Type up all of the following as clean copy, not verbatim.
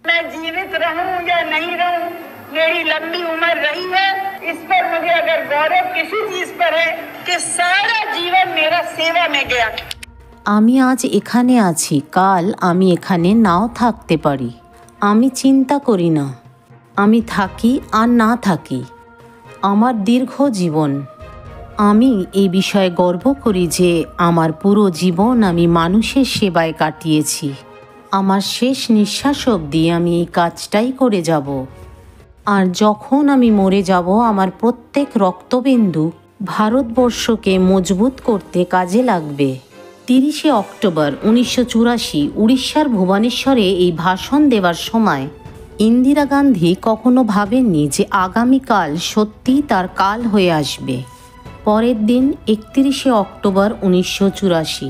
मैं जीवित रहूं या नहीं रहूं, मेरी लंबी उम्र रही है, इस पर मुझे अगर गौरव किसी चीज पर है कि सारा जीवन मेरा सेवा में गया। আমি আজ এখানে আছি, কাল আমি এখানে নাও থাকতে পারি। আমি চিন্তা করি না আমি থাকি আর না থাকি। আমার দীর্ঘ জীবন। আমি এই বিষয়ে গর্ব করি যে আমার পুরো জীবন আমি মানুষের সেবায় কাটিয়েছি। আমার শেষ নিঃশ্বাস অবধি আমি এই কাজটাই করে যাব। আর যখন আমি মরে যাব, আমার প্রত্যেক রক্তবিন্দু ভারতবর্ষকে মজবুত করতে কাজে লাগবে। 30শে অক্টোবর 1984 উড়িষ্যার ভুবনেশ্বরে এই ভাষণ দেওয়ার সময় ইন্দিরা গান্ধী কখনো ভাবেননি যে আগামীকাল সত্যিই তার কাল হয়ে আসবে। পরের দিন 31শে অক্টোবর 1984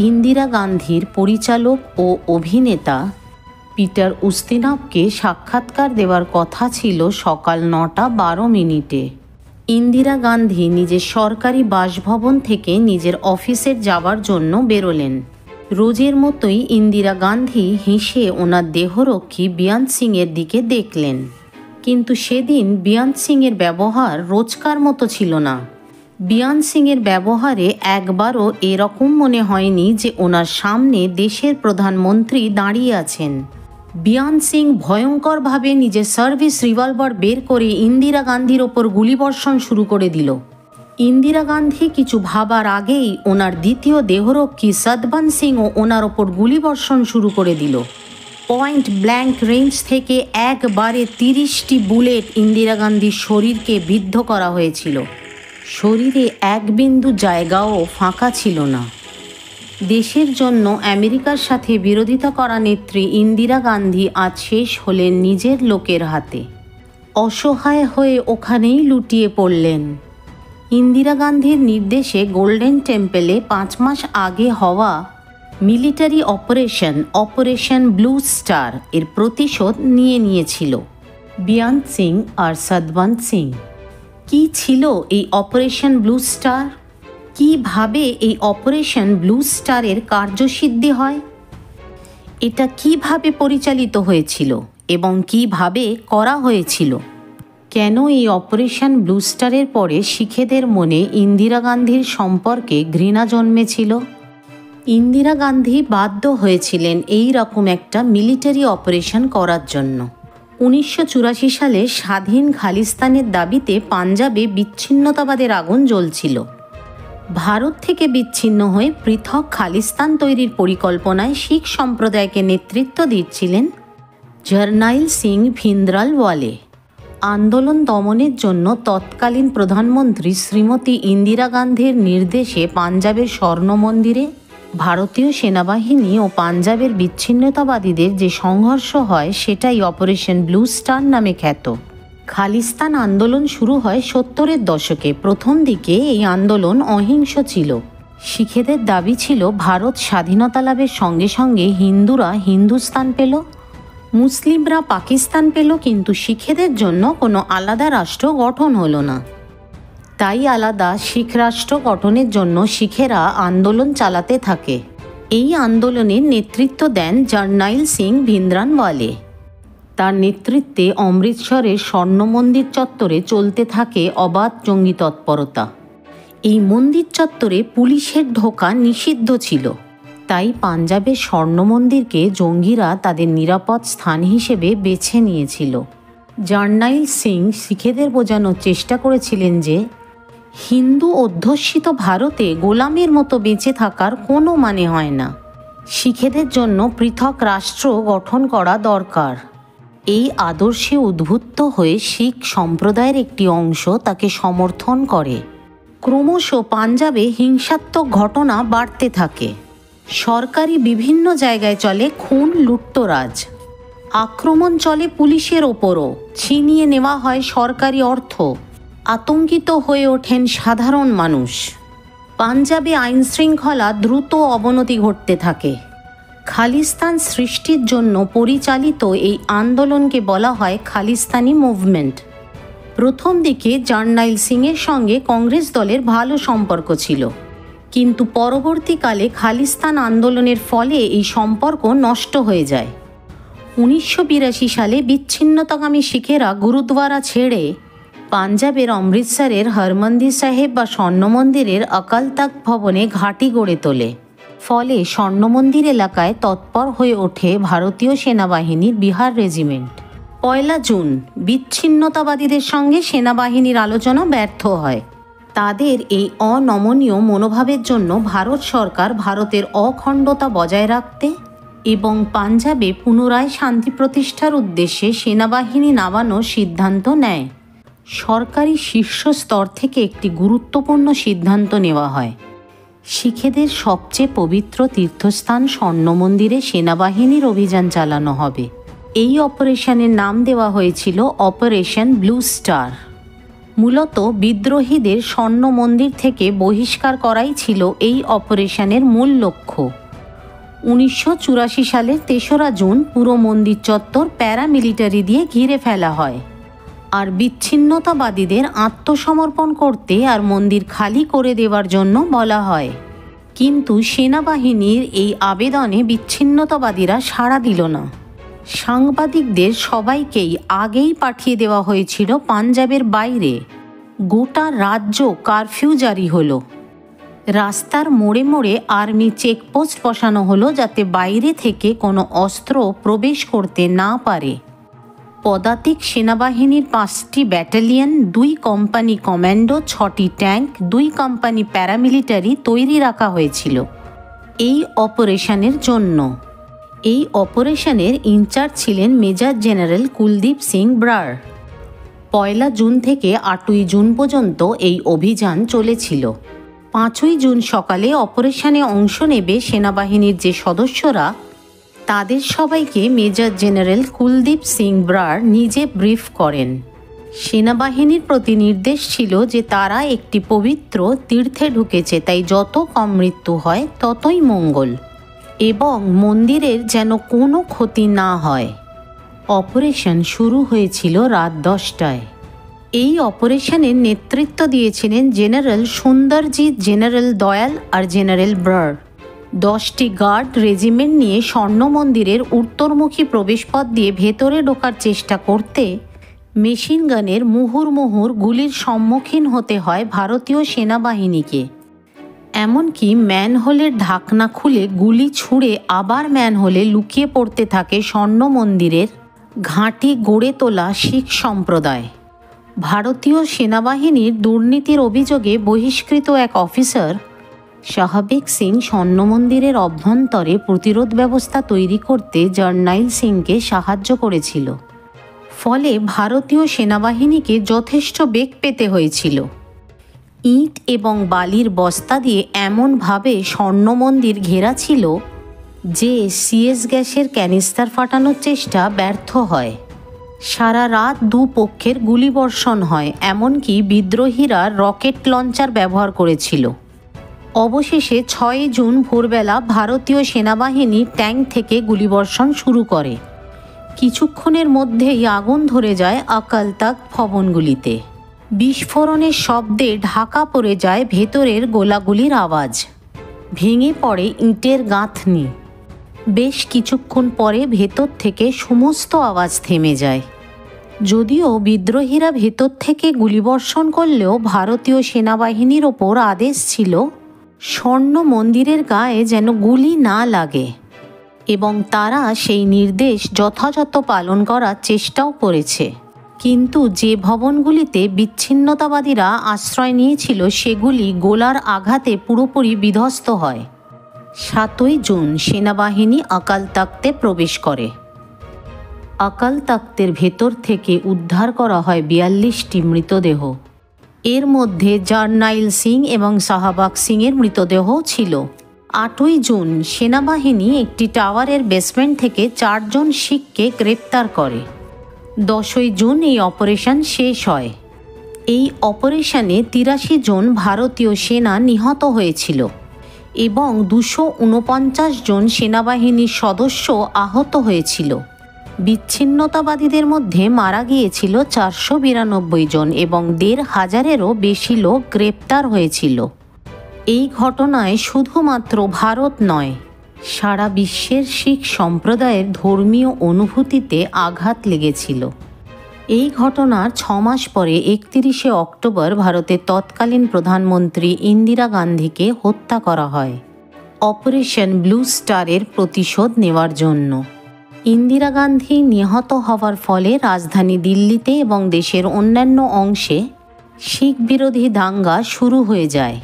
ইন্দিরা গান্ধীর পরিচালক ও অভিনেতা পিটার উস্তিনভকে সাক্ষাৎকার দেওয়ার কথা ছিল সকাল 9:12। ইন্দিরা গান্ধী নিজের সরকারি বাসভবন থেকে নিজের অফিসে যাওয়ার জন্য বেরোলেন। রোজের মতোই ইন্দিরা গান্ধী হেসে ওনার দেহরক্ষী বেয়ন্ত সিংয়ের দিকে দেখলেন, কিন্তু সেদিন বেয়ন্ত সিংয়ের ব্যবহার রোজকার মতো ছিল না। বেয়ন্ত সিংয়ের ব্যবহারে একবারও এরকম মনে হয়নি যে ওনার সামনে দেশের প্রধানমন্ত্রী দাঁড়িয়ে আছেন। বেয়ন্ত সিং ভয়ঙ্করভাবে নিজের সার্ভিস রিভলভার বের করে ইন্দিরা গান্ধীর ওপর গুলিবর্ষণ শুরু করে দিল। ইন্দিরা গান্ধী কিছু ভাবার আগেই ওনার দ্বিতীয় দেহরক্ষী সতবন্ত সিংও ওনার ওপর গুলিবর্ষণ শুরু করে দিল। পয়েন্ট ব্ল্যাঙ্ক রেঞ্জ থেকে একবারে 30টি বুলেট ইন্দিরা গান্ধীর শরীরকে বিদ্ধ করা হয়েছিল। শরীরে এক বিন্দু জায়গাও ফাঁকা ছিল না। দেশের জন্য আমেরিকার সাথে বিরোধিতা করা নেত্রী ইন্দিরা গান্ধী আজ শেষ হলেন নিজের লোকের হাতে। অসহায় হয়ে ওখানেই লুটিয়ে পড়লেন। ইন্দিরা গান্ধীর নির্দেশে গোল্ডেন টেম্পলে 5 মাস আগে হওয়া মিলিটারি অপারেশন ব্লু স্টার এর প্রতিশোধ নিয়েছিল বেয়ন্ত সিং আর সতবন্ত সিং। কি ছিল এই অপারেশন ব্লু স্টার? কিভাবে এই অপারেশন ব্লু স্টারের কার্যসিদ্ধি হয়? এটা কিভাবে পরিচালিত হয়েছিল এবং কিভাবে করা হয়েছিল? কেন এই অপারেশন ব্লু স্টারের পরে শিখেদের মনে ইন্দিরা গান্ধীর সম্পর্কে ঘৃণা জন্মেছিল? ইন্দিরা গান্ধী বাধ্য হয়েছিলেন এই রকম একটা মিলিটারি অপারেশন করার জন্য। 1984 সালে স্বাধীন খালিস্তানের দাবিতে পাঞ্জাবে বিচ্ছিন্নতাবাদের আগুন জ্বলছিল। ভারত থেকে বিচ্ছিন্ন হয়ে পৃথক খালিস্তান তৈরির পরিকল্পনায় শিখ সম্প্রদায়কে নেতৃত্ব দিচ্ছিলেন জারনাইল সিং ভিন্দ্রালওয়ালে। আন্দোলন দমনের জন্য তৎকালীন প্রধানমন্ত্রী শ্রীমতী ইন্দিরা গান্ধীর নির্দেশে পাঞ্জাবের স্বর্ণ মন্দিরে ভারতীয় সেনাবাহিনী ও পাঞ্জাবের বিচ্ছিন্নতাবাদীদের যে সংঘর্ষ হয় সেটাই অপারেশন ব্লু স্টার নামে খ্যাত। খালিস্তান আন্দোলন শুরু হয় 70-এর দশকে। প্রথম দিকে এই আন্দোলন অহিংস ছিল। শিখেদের দাবি ছিল ভারত স্বাধীনতা লাভের সঙ্গে সঙ্গে হিন্দুরা হিন্দুস্তান পেল, মুসলিমরা পাকিস্তান পেল, কিন্তু শিখেদের জন্য কোনো আলাদা রাষ্ট্র গঠন হলো না। তাই আলাদা শিখ রাষ্ট্র গঠনের জন্য শিখেরা আন্দোলন চালাতে থাকে। এই আন্দোলনের নেতৃত্ব দেন জারনাইল সিং ভিন্দ্রানওয়ালে। তার নেতৃত্বে অমৃতসরের স্বর্ণ মন্দির চত্বরে চলতে থাকে অবাধ জঙ্গি তৎপরতা। এই মন্দির চত্বরে পুলিশের ঢোকা নিষিদ্ধ ছিল। তাই পাঞ্জাবের স্বর্ণ মন্দিরকে জঙ্গিরা তাদের নিরাপদ স্থান হিসেবে বেছে নিয়েছিল। জারনাইল সিং শিখেদের বোঝানোর চেষ্টা করেছিলেন যে হিন্দু অধ্যুষিত ভারতে গোলামের মতো বেঁচে থাকার কোনো মানে হয় না। শিখেদের জন্য পৃথক রাষ্ট্র গঠন করা দরকার। এই আদর্শে উদ্বুদ্ধ হয়ে শিখ সম্প্রদায়ের একটি অংশ তাকে সমর্থন করে। ক্রমশ পাঞ্জাবে হিংসাত্মক ঘটনা বাড়তে থাকে। সরকারি বিভিন্ন জায়গায় চলে খুন, লুটতরাজ, আক্রমণ চলে পুলিশের ওপরও, ছিনিয়ে নেওয়া হয় সরকারি অর্থ। আতঙ্কিত হয়ে ওঠেন সাধারণ মানুষ। পাঞ্জাবে আইনশৃঙ্খলা দ্রুত অবনতি ঘটতে থাকে। খালিস্তান সৃষ্টির জন্য পরিচালিত এই আন্দোলনকে বলা হয় খালিস্তানি মুভমেন্ট। প্রথম দিকে জারনাইল সিংয়ের সঙ্গে কংগ্রেস দলের ভালো সম্পর্ক ছিল, কিন্তু পরবর্তীকালে খালিস্তান আন্দোলনের ফলে এই সম্পর্ক নষ্ট হয়ে যায়। 1982 সালে বিচ্ছিন্নতাকামী শিখেরা গুরুদ্বারা ছেড়ে পাঞ্জাবের অমৃতসরের হরমন্দির সাহেব বা স্বর্ণ মন্দিরের অকাল তখ্ত ভবনে ঘাঁটি গড়ে তোলে। ফলে স্বর্ণ মন্দির এলাকায় তৎপর হয়ে ওঠে ভারতীয় সেনাবাহিনীর বিহার রেজিমেন্ট। 1 জুন বিচ্ছিন্নতাবাদীদের সঙ্গে সেনাবাহিনীর আলোচনা ব্যর্থ হয়। তাদের এই অনমনীয় মনোভাবের জন্য ভারত সরকার ভারতের অখণ্ডতা বজায় রাখতে এবং পাঞ্জাবে পুনরায় শান্তি প্রতিষ্ঠার উদ্দেশ্যে সেনাবাহিনী নামানোর সিদ্ধান্ত নেয়। সরকারি শীর্ষ স্তর থেকে একটি গুরুত্বপূর্ণ সিদ্ধান্ত নেওয়া হয়। শিখেদের সবচেয়ে পবিত্র তীর্থস্থান স্বর্ণ মন্দিরে সেনাবাহিনীর অভিযান চালানো হবে। এই অপারেশনের নাম দেওয়া হয়েছিল অপারেশন ব্লু স্টার। মূলত বিদ্রোহীদের স্বর্ণ মন্দির থেকে বহিষ্কার করাই ছিল এই অপারেশনের মূল লক্ষ্য। 1984 সালের 3রা জুন পুরো মন্দির চত্বর প্যারামিলিটারি দিয়ে ঘিরে ফেলা হয় আর বিচ্ছিন্নতাবাদীদের আত্মসমর্পণ করতে আর মন্দির খালি করে দেওয়ার জন্য বলা হয়। কিন্তু সেনাবাহিনীর এই আবেদনে বিচ্ছিন্নতাবাদীরা সাড়া দিল না। সাংবাদিকদের সবাইকেই আগেই পাঠিয়ে দেওয়া হয়েছিল পাঞ্জাবের বাইরে। গোটা রাজ্য কারফিউ জারি হলো। রাস্তার মোড়ে মোড়ে আর্মি চেকপোস্ট বসানো হলো যাতে বাইরে থেকে কোনো অস্ত্র প্রবেশ করতে না পারে। পদাতিক সেনাবাহিনীর 5টি ব্যাটালিয়ন, 2 কোম্পানি কমান্ডো, 6টি ট্যাঙ্ক, 2 কোম্পানি প্যারামিলিটারি তৈরি রাখা হয়েছিল এই অপারেশনের জন্য। এই অপারেশনের ইনচার্জ ছিলেন major general Kuldeep Singh Brar. 1 June থেকে 8ই জুন পর্যন্ত এই অভিযান চলেছিল। 5ই জুন সকালে অপারেশনে অংশ নেবে সেনাবাহিনীর যে সদস্যরা, তাদের সবাইকে মেজর জেনারেল কুলদীপ সিং ব্রার নিজে ব্রিফ করেন। সেনাবাহিনীর প্রতি নির্দেশ ছিল যে তারা একটি পবিত্র তীর্থে ঢুকেছে, তাই যত কম মৃত্যু হয় ততই মঙ্গল এবং মন্দিরের যেন কোনো ক্ষতি না হয়। অপারেশন শুরু হয়েছিল রাত 10টায়। এই অপারেশনের নেতৃত্ব দিয়েছিলেন জেনারেল সুন্দরজিৎ, জেনারেল দয়াল আর জেনারেল ব্রার। 10টি গার্ড রেজিমেন্ট নিয়ে স্বর্ণ মন্দিরের উত্তরমুখী প্রবেশপথ দিয়ে ভেতরে ঢোকার চেষ্টা করতে মেশিন গানের মুহুর্মুহুর গুলির সম্মুখীন হতে হয় ভারতীয় সেনাবাহিনীকে। এমনকি ম্যানহোলের ঢাকনা খুলে গুলি ছুঁড়ে আবার ম্যানহোলে লুকিয়ে পড়তে থাকে স্বর্ণ মন্দিরের ঘাঁটি গড়ে তোলা শিখ সম্প্রদায়। ভারতীয় সেনাবাহিনীর দুর্নীতির অভিযোগে বহিষ্কৃত এক অফিসার শাহবেগ সিং স্বর্ণ মন্দিরের অভ্যন্তরে প্রতিরোধ ব্যবস্থা তৈরি করতে জার্নাইল সিংকে সাহায্য করেছিল। ফলে ভারতীয় সেনাবাহিনীকে যথেষ্ট বেগ পেতে হয়েছিল। ইট এবং বালির বস্তা দিয়ে এমনভাবে স্বর্ণ মন্দির ঘেরা ছিল যে সিএস গ্যাসের ক্যানিস্টার ফাটানোর চেষ্টা ব্যর্থ হয়। সারা রাত দুপক্ষের গুলিবর্ষণ হয়, এমনকি বিদ্রোহীরা রকেট লঞ্চার ব্যবহার করেছিল। অবশেষে 6 জুন ভোরবেলা ভারতীয় সেনাবাহিনী ট্যাঙ্ক থেকে গুলিবর্ষণ শুরু করে। কিছুক্ষণের মধ্যেই আগুন ধরে যায় অকাল তখ্ত ভবনগুলিতে। বিস্ফোরণের শব্দে ঢাকা পড়ে যায় ভেতরের গোলাগুলির আওয়াজ। ভেঙে পড়ে ইটের গাঁথনি। বেশ কিছুক্ষণ পরে ভেতর থেকে সমস্ত আওয়াজ থেমে যায়। যদিও বিদ্রোহীরা ভেতর থেকে গুলিবর্ষণ করলেও ভারতীয় সেনাবাহিনীর ওপর আদেশ ছিল স্বর্ণ মন্দিরের গায়ে যেন গুলি না লাগে এবং তারা সেই নির্দেশ যথাযথ পালন করার চেষ্টাও করেছে। কিন্তু যে ভবনগুলিতে বিচ্ছিন্নতাবাদীরা আশ্রয় নিয়েছিল সেগুলি গোলার আঘাতে পুরোপুরি বিধ্বস্ত হয়। 7ই জুন সেনাবাহিনী অকাল তখ্তে প্রবেশ করে। অকাল তখ্তের ভেতর থেকে উদ্ধার করা হয় 42টি মৃতদেহ। এর মধ্যে জার্নাইল সিং এবং শাহবাগ সিংয়ের মৃতদেহ ছিল। 8ই জুন সেনাবাহিনী একটি টাওয়ারের বেসমেন্ট থেকে 4 জন শিখকে গ্রেপ্তার করে। 10ই জুন এই অপারেশন শেষ হয়। এই অপারেশনে 83 জন ভারতীয় সেনা নিহত হয়েছিল এবং 249 জন সেনাবাহিনীর সদস্য আহত হয়েছিল। বিচ্ছিন্নতাবাদীদের মধ্যে মারা গিয়েছিল 492 জন এবং 1,500-এরও বেশি লোক গ্রেপ্তার হয়েছিল। এই ঘটনায় শুধুমাত্র ভারত নয়, সারা বিশ্বের শিখ সম্প্রদায়ের ধর্মীয় অনুভূতিতে আঘাত লেগেছিল। এই ঘটনার 6 মাস পরে 31শে অক্টোবর ভারতের তৎকালীন প্রধানমন্ত্রী ইন্দিরা গান্ধীকে হত্যা করা হয় অপারেশন ব্লু স্টারের প্রতিশোধ নেওয়ার জন্য। ইন্দিরা গান্ধী নিহত হওয়ার ফলে রাজধানী দিল্লিতে এবং দেশের অন্যান্য অংশে শিখ বিরোধী দাঙ্গা শুরু হয়ে যায়।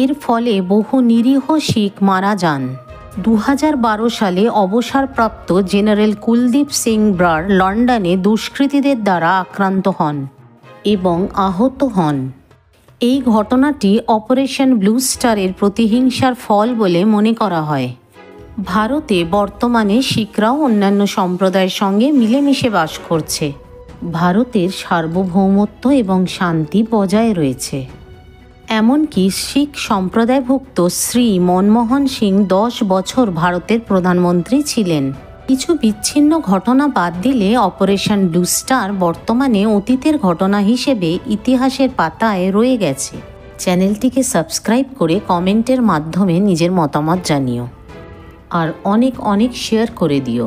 এর ফলে বহু নিরীহ শিখ মারা যান। 2012 সালে অবসরপ্রাপ্ত জেনারেল কুলদীপ সিং ব্রার লন্ডনে দুষ্কৃতীদের দ্বারা আক্রান্ত হন এবং আহত হন। এই ঘটনাটি অপারেশন ব্লু স্টারের প্রতিহিংসার ফল বলে মনে করা হয়। ভারতে বর্তমানে শিখরাও অন্যান্য সম্প্রদায়ের সঙ্গে মিলেমিশে বাস করছে। ভারতের সার্বভৌমত্ব এবং শান্তি বজায় রয়েছে। এমনকি শিখ সম্প্রদায়ভুক্ত শ্রী মনমোহন সিং 10 বছর ভারতের প্রধানমন্ত্রী ছিলেন। কিছু বিচ্ছিন্ন ঘটনা বাদ দিলে অপারেশন ব্লু স্টার বর্তমানে অতীতের ঘটনা হিসেবে ইতিহাসের পাতায় রয়ে গেছে। চ্যানেলটিকে সাবস্ক্রাইব করে কমেন্টের মাধ্যমে নিজের মতামত জানিও আর অনেক শেয়ার করে দিও।